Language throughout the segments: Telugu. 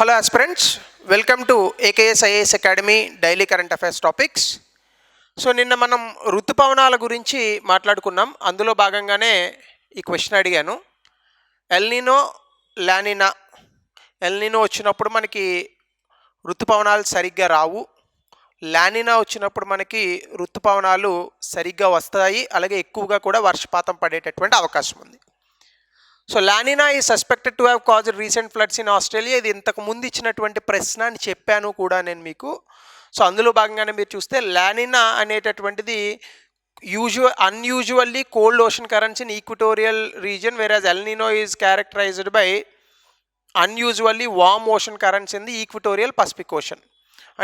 Hello aspirants, welcome to AKS IAS academy daily current affairs topics. So నిన్న మనం ఋతుపవనాల గురించి మాట్లాడుకున్నాం. అందులో భాగంగానే ఈ క్వశ్చన్ అడిగాను. El Niño La Niña. ఎల్నినో వచ్చినప్పుడు మనకి ఋతుపవనాలు సరిగ్గా రావు. లానినా వచ్చినప్పుడు మనకి ఋతుపవనాలు సరిగ్గా వస్తాయి, అలాగే ఎక్కువగా కూడా వర్షపాతం పడేటటువంటి అవకాశం ఉంది. సో లానినా ఈ suspected to have caused recent floods in Australia. ఇది ఇంతకు ముందు ఇచ్చినటువంటి ప్రశ్న అని చెప్పాను కూడా నేను మీకు. సో అందులో భాగంగానే మీరు చూస్తే లానినా అనేటటువంటిది unusually cold ocean currents in equatorial region, whereas El Nino is characterised by unusually warm ocean currents in the equatorial Pacific ocean.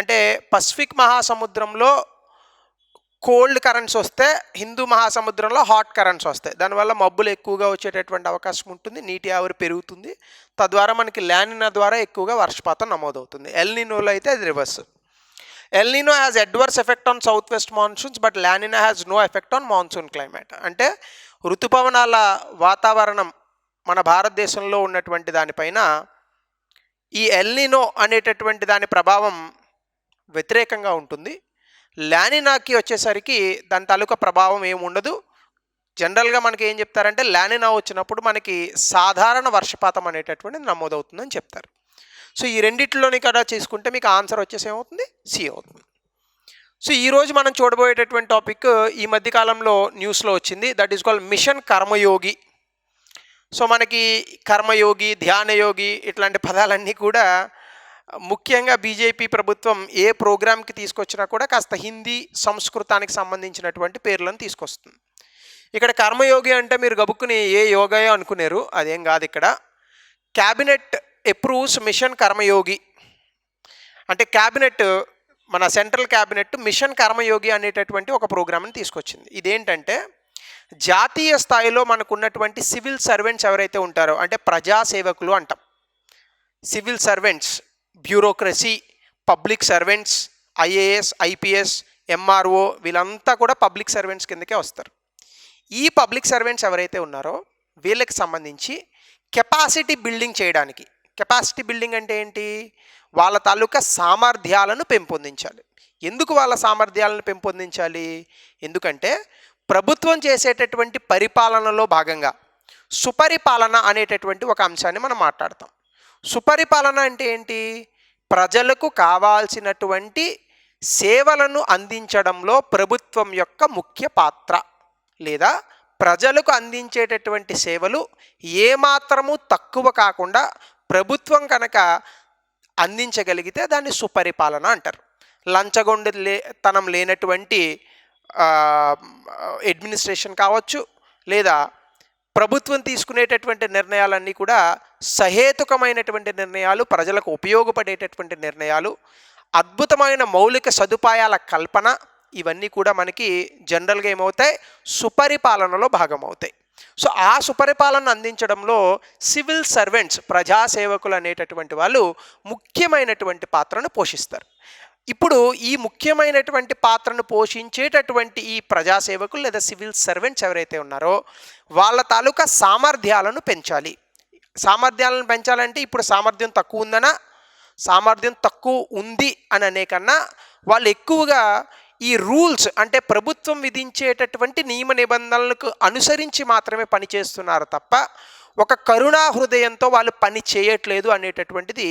అంటే పసిఫిక్ మహాసముద్రంలో కోల్డ్ కరెంట్స్ వస్తే హిందూ మహాసముద్రంలో హాట్ కరెంట్స్ వస్తాయి. దానివల్ల మబ్బులు ఎక్కువగా వచ్చేటటువంటి అవకాశం ఉంటుంది, నీటి ఆవిరి పెరుగుతుంది. తద్వారా మనకి లానినా ద్వారా ఎక్కువగా వర్షపాతం నమోదవుతుంది. ఎల్నినోలో అయితే అది reverse. El Nino has adverse effect on south west monsoons, but La Nina has no effect on monsoon climate. అంటే ఋతుపవనాల వాతావరణం మన భారతదేశంలో ఉన్నటువంటి దానిపైన ఈ ఎల్నినో అనేటటువంటి దాని ప్రభావం వ్యతిరేకంగా ఉంటుంది. లానినాకి వచ్చేసరికి దాని తాలూకా ప్రభావం ఏమి ఉండదు. జనరల్గా మనకి ఏం చెప్తారంటే లానినా వచ్చినప్పుడు మనకి సాధారణ వర్షపాతం అనేటటువంటిది నమోదవుతుందని చెప్తారు. సో ఈ రెండిట్లోని కూడా చేసుకుంటే మీకు ఆన్సర్ వచ్చేసి ఏమవుతుంది? సి అవుతుంది. సో ఈరోజు మనం చూడబోయేటటువంటి టాపిక్ ఈ మధ్యకాలంలో న్యూస్లో వచ్చింది. That is called mission Karmayogi. So మనకి కర్మయోగి, ధ్యానయోగి ఇట్లాంటి పదాలన్నీ కూడా ముఖ్యంగా బీజేపీ ప్రభుత్వం ఏ ప్రోగ్రామ్కి తీసుకొచ్చినా కూడా కాస్త హిందీ సంస్కృతానికి సంబంధించినటువంటి పేర్లను తీసుకొస్తుంది. ఇక్కడ కర్మయోగి అంటే మీరు గబుక్కుని ఏ యోగాయో అనుకునేరు, అదేం కాదు. ఇక్కడ క్యాబినెట్ అప్రూవ్స్ మిషన్ కర్మయోగి. అంటే క్యాబినెట్, మన సెంట్రల్ క్యాబినెట్ మిషన్ కర్మయోగి అనేటటువంటి ఒక ప్రోగ్రామ్ని తీసుకొచ్చింది. ఇదేంటంటే జాతీయ స్థాయిలో మనకున్నటువంటి సివిల్ సర్వెంట్స్ ఎవరైతే ఉంటారో, అంటే ప్రజాసేవకులు అంటాం. Civil servants, bureaucracy, public servants, IAS, IPS, MRO వీళ్ళంతా కూడా పబ్లిక్ సర్వెంట్స్ కిందకే వస్తారు. ఈ పబ్లిక్ సర్వెంట్స్ ఎవరైతే ఉన్నారో వీళ్ళకి సంబంధించి కెపాసిటీ బిల్డింగ్ చేయడానికి, కెపాసిటీ బిల్డింగ్ అంటే ఏంటి? వాళ్ళ తాలూకా సామర్థ్యాలను పెంపొందించాలి. ఎందుకు వాళ్ళ సామర్థ్యాలను పెంపొందించాలి? ఎందుకంటే ప్రభుత్వం చేసేటటువంటి పరిపాలనలో భాగంగా సుపరిపాలన అనేటటువంటి ఒక అంశాన్ని మనం మాట్లాడతాం. సుపరిపాలన అంటే ఏంటి? ప్రజలకు కావాల్సినటువంటి సేవలను అందించడంలో ప్రభుత్వం యొక్క ముఖ్య పాత్ర, లేదా ప్రజలకు అందించేటటువంటి సేవలు ఏమాత్రము తక్కువ కాకుండా ప్రభుత్వం కనుక అందించగలిగితే దాన్ని సుపరిపాలన అంటారు. లంచగొండితనం లేనటువంటి అడ్మినిస్ట్రేషన్ కావచ్చు, లేదా ప్రభుత్వం తీసుకునేటటువంటి నిర్ణయాలన్నీ కూడా సహేతుకమైనటువంటి నిర్ణయాలు, ప్రజలకు ఉపయోగపడేటటువంటి నిర్ణయాలు, అద్భుతమైన మౌలిక సదుపాయాల కల్పన, ఇవన్నీ కూడా మనకి జనరల్గా ఏమవుతాయి? సుపరిపాలనలో భాగమవుతాయి. సో ఆ సుపరిపాలన అందించడంలో సివిల్ సర్వెంట్స్, ప్రజాసేవకులు అనేటటువంటి వాళ్ళు ముఖ్యమైనటువంటి పాత్రను పోషిస్తారు. ఇప్పుడు ఈ ముఖ్యమైనటువంటి పాత్రను పోషించేటటువంటి ఈ ప్రజాసేవకులు లేదా సివిల్ సర్వెంట్స్ ఎవరైతే ఉన్నారో వాళ్ళ తాలూకా సామర్థ్యాలను పెంచాలి. సామర్థ్యాలను పెంచాలంటే ఇప్పుడు సామర్థ్యం తక్కువ ఉందనా, సామర్థ్యం తక్కువ ఉంది అని అనే కన్నా వాళ్ళు ఎక్కువగా ఈ రూల్స్, అంటే ప్రభుత్వం విధించేటటువంటి నియమ నిబంధనలకు అనుసరించి మాత్రమే పనిచేస్తున్నారు తప్ప ఒక కరుణా హృదయంతో వాళ్ళు పని చేయట్లేదు అనేటటువంటిది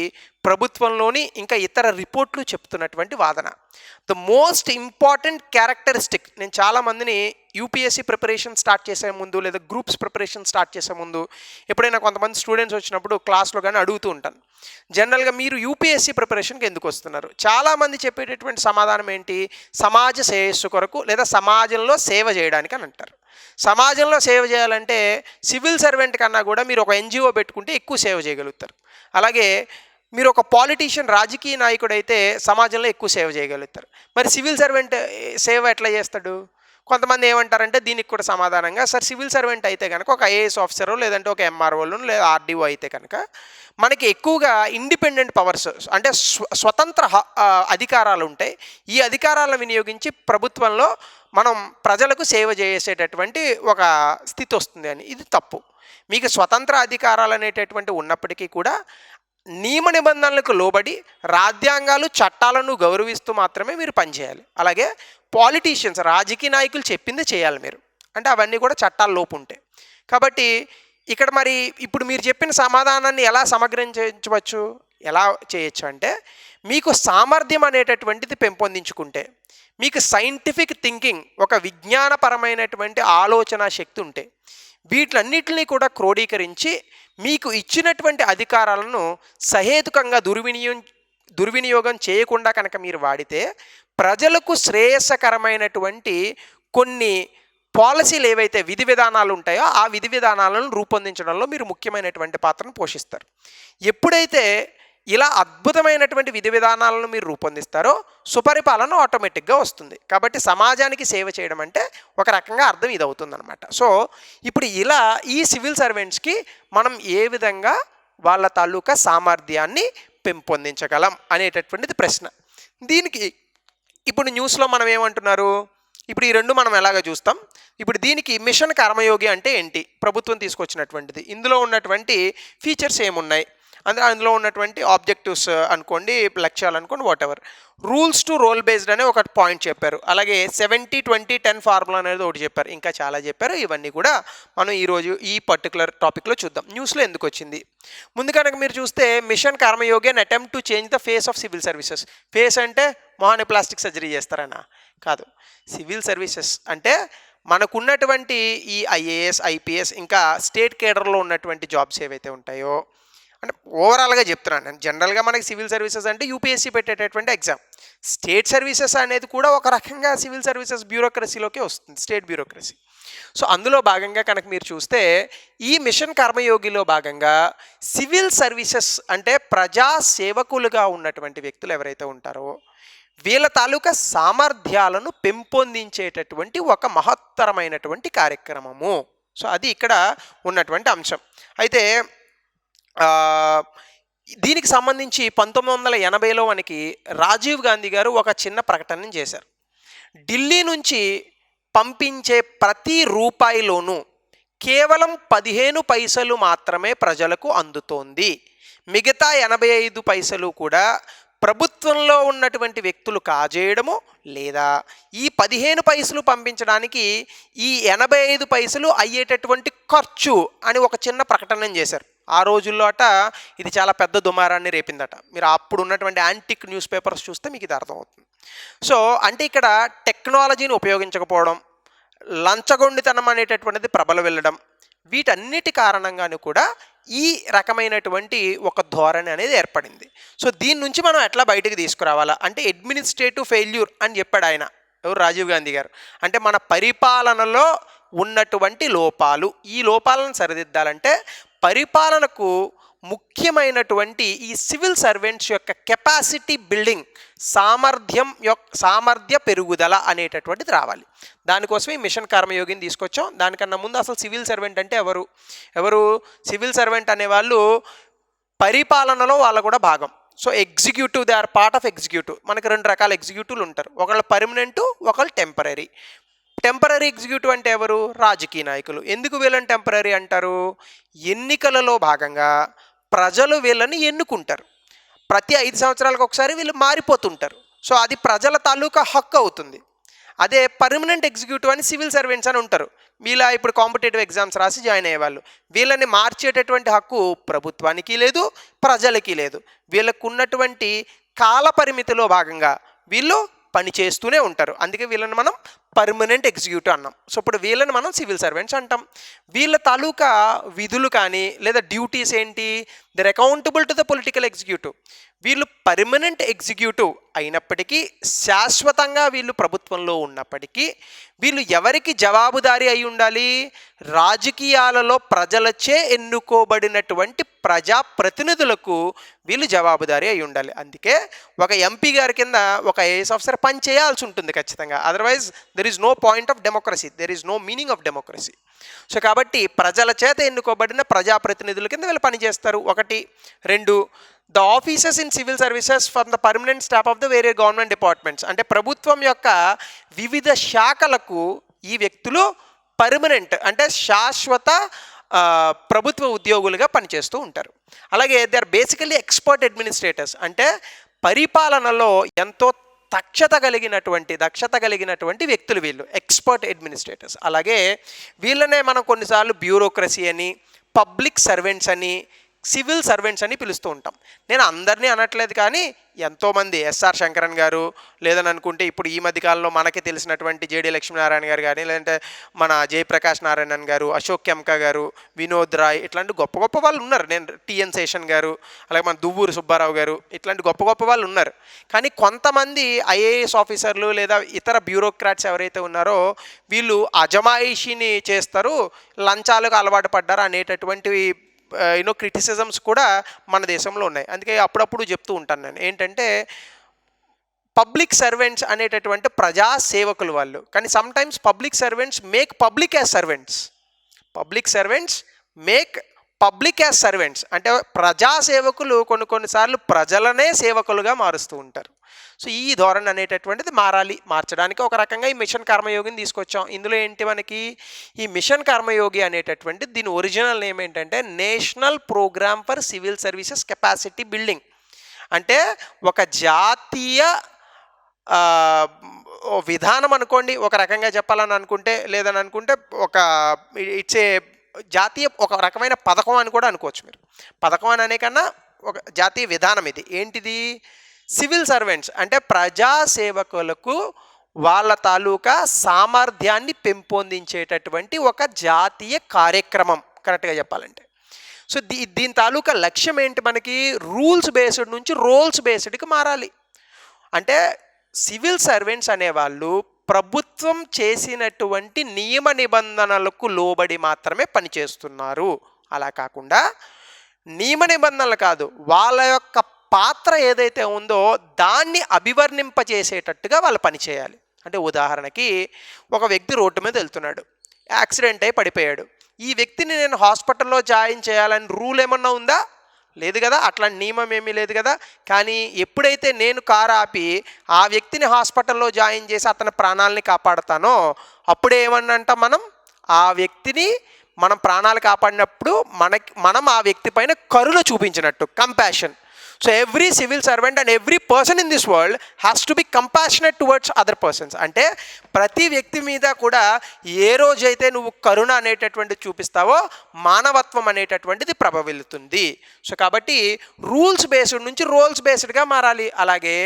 ప్రభుత్వంలోని ఇంకా ఇతర రిపోర్ట్లు చెప్తున్నటువంటి వాదన. ద మోస్ట్ ఇంపార్టెంట్ క్యారెక్టరిస్టిక్, నేను చాలామందిని యూపీఎస్సీ ప్రిపరేషన్ స్టార్ట్ చేసే ముందు లేదా గ్రూప్స్ ప్రిపరేషన్ స్టార్ట్ చేసే ముందు ఎప్పుడైనా కొంతమంది స్టూడెంట్స్ వచ్చినప్పుడు క్లాస్లో కానీ అడుగుతూ ఉంటాను, జనరల్గా మీరు యూపీఎస్సీ ప్రిపరేషన్కి ఎందుకు వస్తున్నారు? చాలామంది చెప్పేటటువంటి సమాధానం ఏంటి? సమాజ శ్రేయస్సు కొరకు లేదా సమాజంలో సేవ చేయడానికి అని అంటారు. సమాజంలో సేవ చేయాలంటే సివిల్ సర్వెంట్ కన్నా కూడా మీరు ఒక ఎన్జిఓ పెట్టుకుంటే ఎక్కువ సేవ చేయగలుగుతారు. అలాగే మీరు ఒక పాలిటీషియన్, రాజకీయ నాయకుడు అయితే సమాజంలో ఎక్కువ సేవ చేయగలుగుతారు. మరి సివిల్ సర్వెంట్ సేవ ఎట్లా చేస్తాడు? కొంతమంది ఏమంటారంటే దీనికి కూడా సమాధానంగా, సార్ సివిల్ సర్వెంట్ అయితే కనుక ఒక ఐఏఎస్ ఆఫీసర్ లేదంటే ఒక ఎంఆర్ఓలు లేదా ఆర్డీఓ అయితే కనుక మనకి ఎక్కువగా ఇండిపెండెంట్ పవర్స్, అంటే స్వతంత్ర అధికారాలు ఉంటాయి. ఈ అధికారాలను వినియోగించి ప్రభుత్వంలో మనం ప్రజలకు సేవ చేసేటటువంటి ఒక స్థితి వస్తుంది అని. ఇది తప్పు. మీకు స్వతంత్ర అధికారాలు అనేటటువంటి ఉన్నప్పటికీ కూడా నియమ నిబంధనలకు లోబడి రాజ్యాంగాలు చట్టాలను గౌరవిస్తూ మాత్రమే మీరు పనిచేయాలి. అలాగే పాలిటీషియన్స్ రాజకీయ నాయకులు చెప్పింది చేయాలి మీరు, అంటే అవన్నీ కూడా చట్టాల లోపు ఉంటాయి. కాబట్టి ఇక్కడ మరి ఇప్పుడు మీరు చెప్పిన సమాధానాన్ని ఎలా సమగ్రించవచ్చు, ఎలా చేయొచ్చు అంటే మీకు సామర్థ్యం అనేటటువంటిది పెంపొందించుకుంటే, మీకు సైంటిఫిక్ థింకింగ్ ఒక విజ్ఞానపరమైనటువంటి ఆలోచన శక్తి ఉంటే, వీటిలన్నిటినీ కూడా క్రోడీకరించి మీకు ఇచ్చినటువంటి అధికారాలను సహేతుకంగా దుర్వినియోగం చేయకుండా కనుక మీరు వాడితే ప్రజలకు శ్రేయస్కరమైనటువంటి కొన్ని పాలసీలు ఏవైతే విధి విధానాలు ఉంటాయో ఆ విధి విధానాలను రూపొందించడంలో మీరు ముఖ్యమైనటువంటి పాత్రను పోషిస్తారు. ఎప్పుడైతే ఇలా అద్భుతమైనటువంటి విధి విధానాలను మీరు రూపొందిస్తారో సుపరిపాలన ఆటోమేటిక్గా వస్తుంది. కాబట్టి సమాజానికి సేవ చేయడం అంటే ఒక రకంగా అర్థం ఇది అవుతుందన్నమాట. సో ఇప్పుడు ఇలా ఈ సివిల్ సర్వెంట్స్కి మనం ఏ విధంగా వాళ్ళ తాలూకా సామర్థ్యాన్ని పెంపొందించగలం అనేటటువంటిది ప్రశ్న. దీనికి ఇప్పుడు న్యూస్లో మనం ఏమంటున్నారు, ఇప్పుడు ఈ రెండు మనం ఎలాగ చూస్తాం. ఇప్పుడు దీనికి మిషన్ కర్మయోగి అంటే ఏంటి, ప్రభుత్వం తీసుకొచ్చినటువంటిది, ఇందులో ఉన్నటువంటి ఫీచర్స్ ఏమున్నాయి, అందులో ఉన్నటువంటి ఆబ్జెక్టివ్స్ అనుకోండి, లక్ష్యాలు అనుకోండి, whatever. Rules to role based అనే ఒక పాయింట్ చెప్పారు. అలాగే 70-20-10 ఫార్ములా అనేది ఒకటి చెప్పారు. ఇంకా చాలా చెప్పారు. ఇవన్నీ కూడా మనం ఈరోజు ఈ పర్టికులర్ టాపిక్లో చూద్దాం. న్యూస్లో ఎందుకు వచ్చింది. ముందు కనుక మీరు చూస్తే mission Karmayogi and attempt to change the face of civil services. Face అంటే మొహాన్ని ప్లాస్టిక్ సర్జరీ చేస్తారనా కాదు. సివిల్ సర్వీసెస్ అంటే మనకున్నటువంటి ఈ ఐఏఎస్, ఐపీఎస్, ఇంకా స్టేట్ కేడర్లో ఉన్నటువంటి జాబ్స్ ఏవైతే ఉంటాయో, అంటే ఓవరాల్గా చెప్తున్నాను నేను. జనరల్గా మనకి సివిల్ సర్వీసెస్ అంటే యూపీఎస్సీ పెట్టేటటువంటి ఎగ్జామ్. స్టేట్ సర్వీసెస్ అనేది కూడా ఒక రకంగా సివిల్ సర్వీసెస్ బ్యూరోక్రసీలోకే వస్తుంది, స్టేట్ బ్యూరోక్రసీ. సో అందులో భాగంగా కనుక మీరు చూస్తే ఈ మిషన్ కర్మయోగిలో భాగంగా సివిల్ సర్వీసెస్ అంటే ప్రజా సేవకులుగా ఉన్నటువంటి వ్యక్తులు ఎవరైతే ఉంటారో వీళ్ళ తాలూకా సామర్థ్యాలను పెంపొందించేటటువంటి ఒక మహత్తరమైనటువంటి కార్యక్రమము. సో అది ఇక్కడ ఉన్నటువంటి అంశం. అయితే దీనికి సంబంధించి 1980లో మనకి రాజీవ్ గాంధీ గారు ఒక చిన్న ప్రకటన చేశారు. ఢిల్లీ నుంచి పంపించే ప్రతి రూపాయిలోనూ కేవలం 15 పైసలు మాత్రమే ప్రజలకు అందుతోంది. మిగతా 85 పైసలు కూడా ప్రభుత్వంలో ఉన్నటువంటి వ్యక్తులు కాజేయడము, లేదా ఈ 15 పైసలు పంపించడానికి ఈ 85 పైసలు అయ్యేటటువంటి ఖర్చు అని ఒక చిన్న ప్రకటన చేశారు. ఆ రోజుల్లో అట ఇది చాలా పెద్ద దుమారాన్ని రేపిందట. మీరు అప్పుడు ఉన్నటువంటి యాంటిక్ న్యూస్ పేపర్స్ చూస్తే మీకు ఇది అర్థమవుతుంది. సో అంటే ఇక్కడ టెక్నాలజీని ఉపయోగించకపోవడం, లంచగొండితనం అనేటటువంటిది ప్రబల వెళ్ళడం, వీటన్నిటి కారణంగాను కూడా ఈ రకమైనటువంటి ఒక ధోరణి అనేది ఏర్పడింది. సో దీని నుంచి మనం ఎట్లా బయటకు తీసుకురావాలా అంటే అడ్మినిస్ట్రేటివ్ ఫెయిల్యూర్ అని చెప్పాడు ఆయన, ఎవరు, రాజీవ్ గాంధీ గారు. అంటే మన పరిపాలనలో ఉన్నటువంటి లోపాలు, ఈ లోపాలను సరిదిద్దాలంటే పరిపాలనకు ముఖ్యమైనటువంటి ఈ సివిల్ సర్వెంట్స్ యొక్క కెపాసిటీ బిల్డింగ్, సామర్థ్య పెరుగుదల అనేటటువంటిది రావాలి. దానికోసం ఈ మిషన్ కర్మయోగిని తీసుకొచ్చాం. దానికన్నా ముందు అసలు సివిల్ సర్వెంట్ అంటే ఎవరు సివిల్ సర్వెంట్ అనేవాళ్ళు పరిపాలనలో వాళ్ళ కూడా భాగం. So executive, they are part of executive. మనకి 2 రకాల ఎగ్జిక్యూటివ్లు ఉంటారు, ఒకళ్ళు పర్మనెంట్, ఒకళ్ళు టెంపరీ. టెంపరీ ఎగ్జిక్యూటివ్ అంటే ఎవరు, రాజకీయ నాయకులు. ఎందుకు వీళ్ళని టెంపరీ అంటారు, ఎన్నికలలో భాగంగా ప్రజలు వీళ్ళని ఎన్నుకుంటారు. ప్రతి 5 సంవత్సరాలకు ఒకసారి వీళ్ళు మారిపోతుంటారు. సో అది ప్రజల తాలూకా హక్కు అవుతుంది. అదే పర్మనెంట్ ఎగ్జిక్యూటివ్ అని సివిల్ సర్వెంట్స్ అని ఉంటారు. వీళ్ళ ఇప్పుడు కాంపిటేటివ్ ఎగ్జామ్స్ రాసి జాయిన్ అయ్యేవాళ్ళు. వీళ్ళని మార్చేటటువంటి హక్కు ప్రభుత్వానికి లేదు, ప్రజలకి లేదు. వీళ్ళకు ఉన్నటువంటి కాల పరిమితిలో భాగంగా వీళ్ళు పని చేస్తూనే ఉంటారు. అందుకే వీళ్ళని మనం పర్మనెంట్ ఎగ్జిక్యూటివ్ అన్నాం. సో ఇప్పుడు వీళ్ళని మనం సివిల్ సర్వెంట్స్ అంటాం. వీళ్ళ తాలూకా విధులు కానీ లేదా డ్యూటీస్ ఏంటి, they're accountable to the political executive. వీళ్ళు పర్మనెంట్ ఎగ్జిక్యూటివ్ అయినప్పటికీ, శాశ్వతంగా వీళ్ళు ప్రభుత్వంలో ఉన్నప్పటికీ వీళ్ళు ఎవరికి జవాబుదారీ అయి ఉండాలి, రాజకీయాలలో ప్రజలచే ఎన్నుకోబడినటువంటి ప్రజాప్రతినిధులకు వీళ్ళు జవాబుదారీ అయి ఉండాలి. అందుకే ఒక ఎంపీ గారి కింద ఒక ఐఏఎస్ ఆఫీసర్ పని చేయాల్సి ఉంటుంది ఖచ్చితంగా. Otherwise there is no point of democracy, there is no meaning of democracy. So కాబట్టి ప్రజల చేత ఎన్నుకోబడిన ప్రజాప్రతినిధుల కింద వీళ్ళు పనిచేస్తారు. 1, 2 the officers in civil services for the permanent staff of the various government departments. అంటే ప్రభుత్వం యొక్క వివిధ శాఖలకు ఈ వ్యక్తులు పర్మనెంట్ అంటే శాశ్వత ప్రభుత్వ ఉద్యోగులుగా పనిచేస్తూ ఉంటారు. అలాగే they are basically expert administrators, అంటే పరిపాలనలో ఎంతో దక్షత కలిగినటువంటి వ్యక్తులు వీళ్ళు, ఎక్స్పర్ట్ అడ్మినిస్ట్రేటర్స్. అలాగే వీళ్ళనే మనం కొన్నిసార్లు బ్యూరోక్రసీ అని, పబ్లిక్ సర్వెంట్స్ అని, సివిల్ సర్వెంట్స్ అని పిలుస్తూ ఉంటాం. నేను అందరినీ అనట్లేదు, కానీ ఎంతోమంది ఎస్ఆర్ శంకరన్ గారు, లేదని అనుకుంటే ఇప్పుడు ఈ మధ్యకాలంలో మనకి తెలిసినటువంటి జేడి లక్ష్మీనారాయణ గారు కానీ, లేదంటే మన జయప్రకాష్ నారాయణన్ గారు, అశోక్ కెంకా గారు, వినోద్ రాయ్, ఇట్లాంటి గొప్ప గొప్ప వాళ్ళు ఉన్నారు. నేను టిఎన్ శేషన్ గారు, అలాగే మన దువ్వూరు సుబ్బారావు గారు, ఇట్లాంటి గొప్ప గొప్ప వాళ్ళు ఉన్నారు. కానీ కొంతమంది ఐఏఎస్ ఆఫీసర్లు లేదా ఇతర బ్యూరోక్రాట్స్ ఎవరైతే ఉన్నారో వీళ్ళు అజమాయిషీని చేస్తారు, లంచాలకు అలవాటు పడ్డారు అనేటటువంటి క్రిటిసిజమ్స్ కూడా మన దేశంలో ఉన్నాయి. అందుకే అప్పుడప్పుడు చెప్తూ ఉంటాను నేను, ఏంటంటే పబ్లిక్ సర్వెంట్స్ అనేటటువంటి ప్రజా సేవకులు వాళ్ళు, కానీ sometimes public servants make public as servants. Public servants make public as servants, అంటే ప్రజా సేవకులు కొన్నిసార్లు ప్రజలనే సేవకులుగా మారుస్తూ ఉంటారు. సో ఈ ధోరణి అనేటటువంటిది మార్చడానికి ఒక రకంగా ఈ మిషన్ కర్మయోగిని తీసుకొచ్చాం. ఇందులో ఏంటి, మనకి ఈ మిషన్ కర్మయోగి అనేటటువంటి దీని ఒరిజినల్ నేమ్ ఏంటంటే national programme for civil services capacity building. అంటే ఒక జాతీయ విధానం అనుకోండి, ఒక రకంగా చెప్పాలని అనుకుంటే, లేదని అనుకుంటే ఒక ఇట్స్ ఏ జాతీయ ఒక రకమైన పథకం అని కూడా అనుకోవచ్చు మీరు. పథకం అని అనే కన్నా ఒక జాతీయ విధానం ఇది. ఏంటిది? సివిల్ సర్వెంట్స్ అంటే ప్రజా సేవకులకు వాళ్ళ తాలూకా సామర్థ్యాన్ని పెంపొందించేటటువంటి ఒక జాతీయ కార్యక్రమం, కరెక్ట్గా చెప్పాలంటే. సో దీని తాలూకా లక్ష్యం ఏంటి, మనకి రూల్స్ బేస్డ్ నుంచి రోల్స్ బేస్డ్కి మారాలి. అంటే సివిల్ సర్వెంట్స్ అనేవాళ్ళు ప్రభుత్వం చేసినటువంటి నియమ నిబంధనలకు లోబడి మాత్రమే పనిచేస్తున్నారు. అలా కాకుండా నియమ నిబంధనలు కాదు, వాళ్ళ యొక్క పాత్ర ఏదైతే ఉందో దాన్ని అభివర్ణింపజేసేటట్టుగా వాళ్ళు పనిచేయాలి. అంటే ఉదాహరణకి ఒక వ్యక్తి రోడ్డు మీద వెళ్తున్నాడు, యాక్సిడెంట్ అయి పడిపోయాడు. ఈ వ్యక్తిని నేను హాస్పిటల్లో జాయిన్ చేయాలని రూల్ ఏమన్నా ఉందా? లేదు కదా, అట్లాంటి నియమం ఏమీ లేదు కదా. కానీ ఎప్పుడైతే నేను కారు ఆపి ఆ వ్యక్తిని హాస్పిటల్లో జాయిన్ చేసి అతని ప్రాణాలని కాపాడుతానో అప్పుడే ఏమన్నంట, ఆ వ్యక్తిని మనం ప్రాణాలు కాపాడినప్పుడు మనం ఆ వ్యక్తి పైన కరుణ చూపించినట్టు, compassion. So every civil servant and every person in this world has to be compassionate towards other persons. అంటే ప్రతి వ్యక్తి మీద కూడా ఏ రోజైతే నువ్వు కరుణ అనేటటువంటిది చూపిస్తావో మానవత్వం అనేటటువంటిది ప్రభవిల్లుతుంది. సో కాబట్టి రూల్స్ బేస్డ్ నుంచి రోల్స్ బేస్డ్గా మారాలి. అలాగే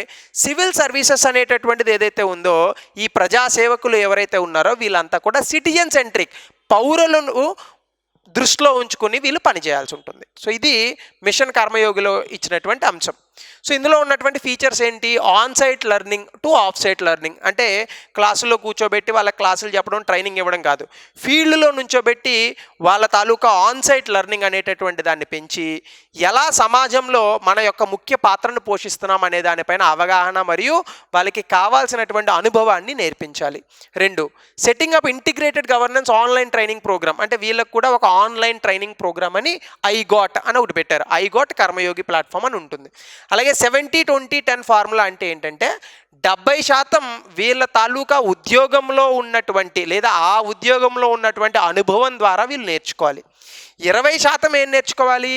సివిల్ సర్వీసెస్ అనేటటువంటిది ఏదైతే ఉందో ఈ ప్రజా సేవకులు ఎవరైతే ఉన్నారో వీళ్ళంతా కూడా సిటిజన్ సెంట్రిక్, పౌరులను దృష్టిలో ఉంచుకొని వీళ్ళు పనిచేయాల్సి ఉంటుంది. సో ఇది మిషన్ కర్మయోగిలో ఇచ్చినటువంటి అంశం. సో ఇందులో ఉన్నటువంటి ఫీచర్స్ ఏంటి? On site learning to off site learning. అంటే క్లాసులో కూర్చోబెట్టి వాళ్ళ క్లాసులు చెప్పడం, ట్రైనింగ్ ఇవ్వడం కాదు, ఫీల్డ్లో నుంచోబెట్టి వాళ్ళ తాలూకా ఆన్ సైట్ లెర్నింగ్ అనేటటువంటి దాన్ని పెంచి ఎలా సమాజంలో మన యొక్క ముఖ్య పాత్రను పోషిస్తున్నాం అనే దానిపైన అవగాహన మరియు వాళ్ళకి కావాల్సినటువంటి అనుభవాన్ని నేర్పించాలి. 2, setting up integrated governance online training programme. అంటే వీళ్ళకి కూడా ఒక ఆన్లైన్ ట్రైనింగ్ ప్రోగ్రామ్ అని ఐగాట్ అని ఒకటి పెట్టారు. ఐగాట్ కర్మయోగి ప్లాట్ఫామ్ అని ఉంటుంది. అలాగే 70-20-10 ఫార్ములా అంటే ఏంటంటే 70% వీళ్ళ తాలూకా ఉద్యోగంలో ఉన్నటువంటి లేదా ఆ ఉద్యోగంలో ఉన్నటువంటి అనుభవం ద్వారా వీళ్ళు నేర్చుకోవాలి. 20% ఏం నేర్చుకోవాలి?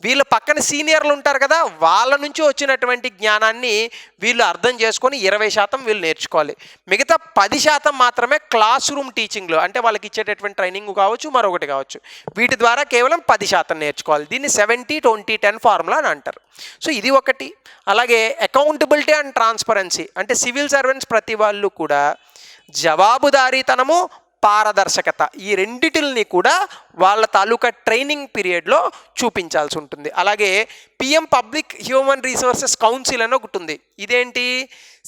వీళ్ళ పక్కన సీనియర్లు ఉంటారు కదా, వాళ్ళ నుంచి వచ్చినటువంటి జ్ఞానాన్ని వీళ్ళు అర్థం చేసుకొని 20% వీళ్ళు నేర్చుకోవాలి. మిగతా 10% మాత్రమే క్లాస్ రూమ్ టీచింగ్లో, అంటే వాళ్ళకి ఇచ్చేటటువంటి ట్రైనింగ్ కావచ్చు, మరొకటి కావచ్చు, వీటి ద్వారా కేవలం 10% నేర్చుకోవాలి. దీన్ని 70-20-10 ఫార్ములా అని అంటారు. సో ఇది ఒకటి. అలాగే అకౌంటబిలిటీ అండ్ ట్రాన్స్పరెన్సీ. అంటే సివిల్ సర్వెంట్స్ ప్రతి వాళ్ళు కూడా జవాబుదారీతనము, పారదర్శకత, ఈ రెండిటిని కూడా వాళ్ళ తాలూకా ట్రైనింగ్ పీరియడ్లో చూపించాల్సి ఉంటుంది. అలాగే PM public human resources council అని ఒకటి ఉంది. ఇదేంటి?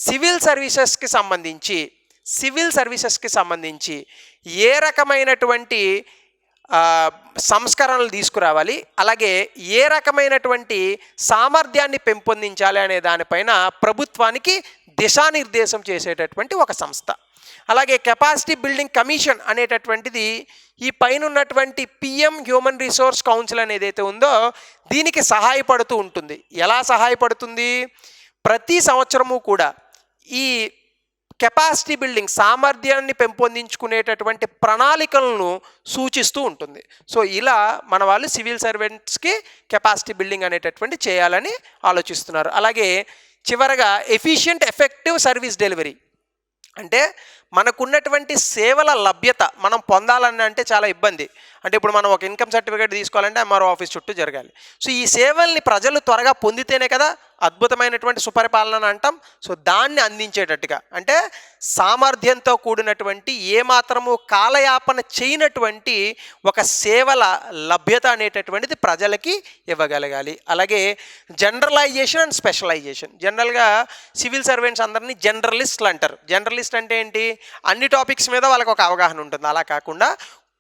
సివిల్ సర్వీసెస్కి సంబంధించి ఏ రకమైనటువంటి సంస్కరణలు తీసుకురావాలి, అలాగే ఏ రకమైనటువంటి సామర్థ్యాన్ని పెంపొందించాలి అనే దానిపైన ప్రభుత్వానికి దిశానిర్దేశం చేసేటటువంటి ఒక సంస్థ. అలాగే కెపాసిటీ బిల్డింగ్ కమిషన్ అనేటటువంటిది ఈ పైన ఉన్నటువంటి పిఎం హ్యూమన్ రిసోర్స్ కౌన్సిల్ అనేది ఏదైతే ఉందో దీనికి సహాయపడుతూ ఉంటుంది. ఎలా సహాయపడుతుంది? ప్రతి సంవత్సరము కూడా ఈ కెపాసిటీ బిల్డింగ్, సామర్థ్యాన్ని పెంపొందించుకునేటటువంటి ప్రణాళికలను సూచిస్తూ ఉంటుంది. సో ఇలా మన వాళ్ళు సివిల్ సర్వెంట్స్కి కెపాసిటీ బిల్డింగ్ అనేటటువంటి చేయాలని ఆలోచిస్తున్నారు. అలాగే చివరగా ఎఫిషియంట్ ఎఫెక్టివ్ సర్వీస్ డెలివరీ, అంటే మనకున్నటువంటి సేవల లభ్యత మనం పొందాలని అంటే చాలా ఇబ్బంది. అంటే ఇప్పుడు మనం ఒక ఇన్కమ్ సర్టిఫికేట్ తీసుకోవాలంటే ఎంఆర్ఓ ఆఫీస్ చుట్టూ జరగాలి. సో ఈ సేవల్ని ప్రజలు త్వరగా పొందితేనే కదా అద్భుతమైనటువంటి సుపరిపాలన అంటాం. సో దాన్ని అందించేటట్టుగా, అంటే సామర్థ్యంతో కూడినటువంటి ఏమాత్రము కాలయాపన చేయనటువంటి ఒక సేవల లభ్యత అనేటటువంటిది ప్రజలకి ఇవ్వగలగాలి. అలాగే జనరలైజేషన్ అండ్ స్పెషలైజేషన్. జనరల్గా సివిల్ సర్వెంట్స్ అందరినీ జనరలిస్టులు అంటారు. జనరలిస్ట్ అంటే ఏంటి, అన్ని టాపిక్స్ మీద వాళ్ళకి ఒక అవగాహన ఉంటుంది. అలా కాకుండా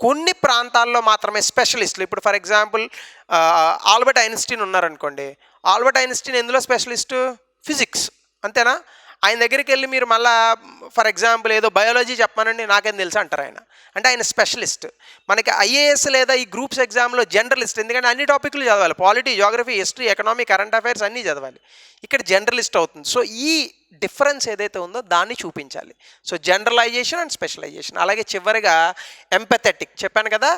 కొన్ని ప్రాంతాల్లో మాత్రమే స్పెషలిస్టులు. ఇప్పుడు ఫర్ ఎగ్జాంపుల్ ఆల్బర్ట్ ఐన్స్టీన్ ఉన్నారనుకోండి, ఆల్బర్ట్ ఐన్స్టీన్ ఎందులో స్పెషలిస్టు, ఫిజిక్స్, అంతేనా? ఆయన దగ్గరికి వెళ్ళి మీరు మళ్ళీ ఫర్ ఎగ్జాంపుల్ ఏదో బయాలజీ చెప్పమనండి, నాకేం తెలుసు అంటారు ఆయన. అంటే ఆయన స్పెషలిస్ట్. మనకి ఐఏఎస్ లేదా ఈ గ్రూప్స్ ఎగ్జామ్లో జనరలిస్ట్, ఎందుకంటే అన్ని టాపిక్లు చదవాలి, polity, Geography, history, economy, current affairs అన్నీ చదవాలి. ఇక్కడ జనరలిస్ట్ అవుతుంది. సో ఈ డిఫరెన్స్ ఏదైతే ఉందో దాన్ని చూపించాలి. So generalisation and specialisation. అలాగే చివరిగా ఎంపథెటిక్ చెప్పాను కదా,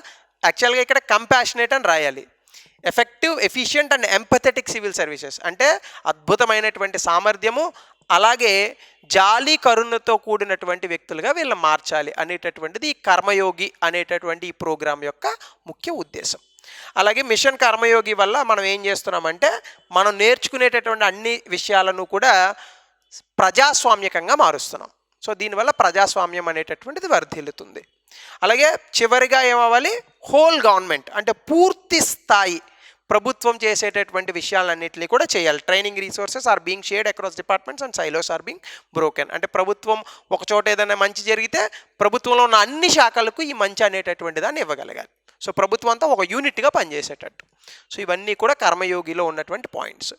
యాక్చువల్గా ఇక్కడ కంపాషనేట్ అని రాయాలి. Effective, efficient and empathetic civil services అంటే అద్భుతమైనటువంటి సామర్థ్యము, అలాగే జాలి కరుణతో కూడినటువంటి వ్యక్తులుగా వీళ్ళని మార్చాలి అనేటటువంటిది ఈ కర్మయోగి అనేటటువంటి ఈ ప్రోగ్రాం యొక్క ముఖ్య ఉద్దేశం. అలాగే మిషన్ కర్మయోగి వల్ల మనం ఏం చేస్తున్నామంటే మనం నేర్చుకునేటటువంటి అన్ని విషయాలను కూడా ప్రజాస్వామ్యకంగా మారుస్తున్నాం. సో దీనివల్ల ప్రజాస్వామ్యం అనేటటువంటిది వర్ధిల్లుతుంది. అలాగే చివరిగా ఏమవ్వాలి, హోల్ గవర్నమెంట్ అంటే పూర్తి స్థాయి ప్రభుత్వం చేసేటటువంటి విషయాలన్నింటినీ కూడా చేయాలి. Training resources are being shared across departments and silos are being broken. అంటే ప్రభుత్వం ఒక చోట ఏదైనా మంచి జరిగితే ప్రభుత్వంలో ఉన్న అన్ని శాఖలకు ఈ మంచి అనేటటువంటి దాన్ని ఇవ్వగలగాలి. సో ప్రభుత్వం అంతా ఒక యూనిట్గా పనిచేసేటట్టు. సో ఇవన్నీ కూడా కర్మయోగిలో ఉన్నటువంటి పాయింట్స్.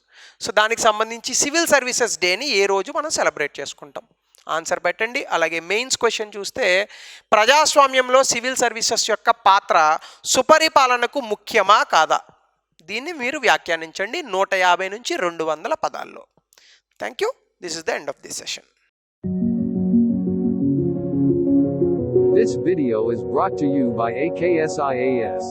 సో దానికి సంబంధించి సివిల్ సర్వీసెస్ డేని ఏ రోజు మనం సెలబ్రేట్ చేసుకుంటాం, ఆన్సర్ పెట్టండి. అలాగే మెయిన్స్ క్వశ్చన్ చూస్తే, ప్రజాస్వామ్యంలో సివిల్ సర్వీసెస్ యొక్క పాత్ర సుపరిపాలనకు ముఖ్యమా కాదా? దీన్ని మీరు వ్యాఖ్యానించండి 150 నుంచి 200 పదాల్లో. Thank you. This is the end of this session. This video is brought to you by AKSIAS.